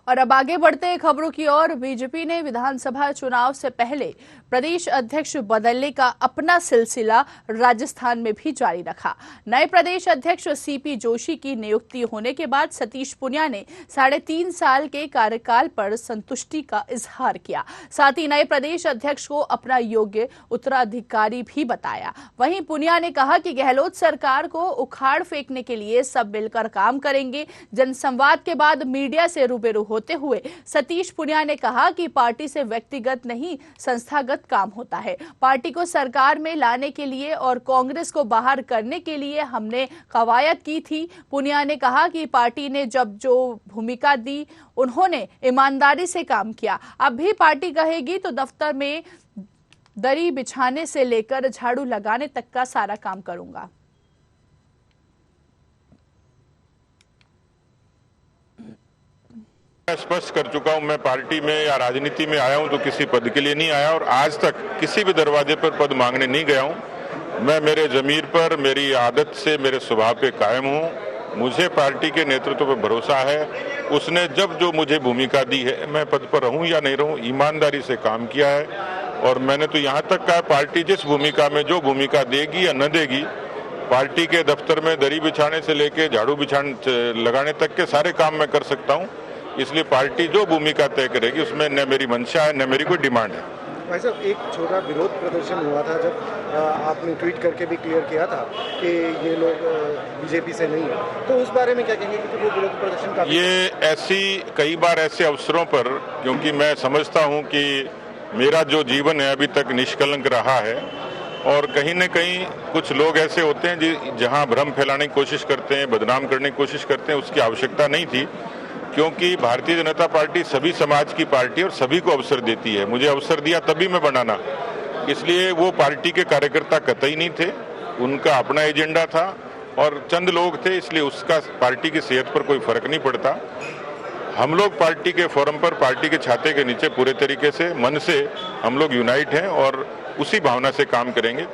और अब आगे बढ़ते हैं खबरों की ओर। बीजेपी ने विधानसभा चुनाव से पहले प्रदेश अध्यक्ष बदलने का अपना सिलसिला राजस्थान में भी जारी रखा। नए प्रदेश अध्यक्ष सीपी जोशी की नियुक्ति होने के बाद सतीश पुनिया ने 3.5 साल के कार्यकाल पर संतुष्टि का इजहार किया। साथ ही नए प्रदेश अध्यक्ष को अपना योग्य उत्तराधिकारी भी बताया। वहीं पुनिया ने कहा कि गहलोत सरकार को उखाड़ फेंकने के लिए सब मिलकर काम करेंगे। जनसंवाद के बाद मीडिया से रूबरू होते हुए सतीश पुनिया ने कहा कि पार्टी से व्यक्तिगत नहीं संस्थागत काम होता है। पार्टी को सरकार में लाने के लिए और कांग्रेस को बाहर करने के लिए हमने कवायद की थी। पुनिया ने कहा कि पार्टी ने जब जो भूमिका दी उन्होंने ईमानदारी से काम किया। अब भी पार्टी कहेगी तो दफ्तर में दरी बिछाने से लेकर झाड़ू लगाने तक का सारा काम करूंगा। मैं स्पष्ट कर चुका हूं, मैं पार्टी में या राजनीति में आया हूं तो किसी पद के लिए नहीं आया और आज तक किसी भी दरवाजे पर पद मांगने नहीं गया हूं। मैं मेरे जमीर पर, मेरी आदत से, मेरे स्वभाव पे कायम हूं। मुझे पार्टी के नेतृत्व पर भरोसा है। उसने जब जो मुझे भूमिका दी है, मैं पद पर रहूं या नहीं रहूं, ईमानदारी से काम किया है। और मैंने तो यहाँ तक कहा, पार्टी जिस भूमिका में जो भूमिका देगी या न देगी, पार्टी के दफ्तर में दरी बिछाने से लेके झाड़ू लगाने तक के सारे काम मैं कर सकता हूँ। इसलिए पार्टी जो भूमिका तय करेगी उसमें न मेरी मंशा है न मेरी कोई डिमांड है। भाई साहब, एक छोटा विरोध प्रदर्शन हुआ था जब आपने ट्वीट करके भी क्लियर किया था कि ये लोग बीजेपी से नहीं है, तो उस बारे में क्या कहेंगे? क्योंकि वो विरोध प्रदर्शन का ये ऐसी कई बार ऐसे अवसरों पर, क्योंकि मैं समझता हूँ कि मेरा जो जीवन है अभी तक निष्कलंक रहा है और कहीं न कहीं कुछ लोग ऐसे होते हैं जो जहाँ भ्रम फैलाने की कोशिश करते हैं, बदनाम करने की कोशिश करते हैं, उसकी आवश्यकता नहीं थी। क्योंकि भारतीय जनता पार्टी सभी समाज की पार्टी और सभी को अवसर देती है। मुझे अवसर दिया तभी मैं बनाना, इसलिए वो पार्टी के कार्यकर्ता कतई नहीं थे, उनका अपना एजेंडा था और चंद लोग थे, इसलिए उसका पार्टी की सेहत पर कोई फर्क नहीं पड़ता। हम लोग पार्टी के फोरम पर, पार्टी के छाते के नीचे पूरे तरीके से मन से हम लोग यूनाइट हैं और उसी भावना से काम करेंगे।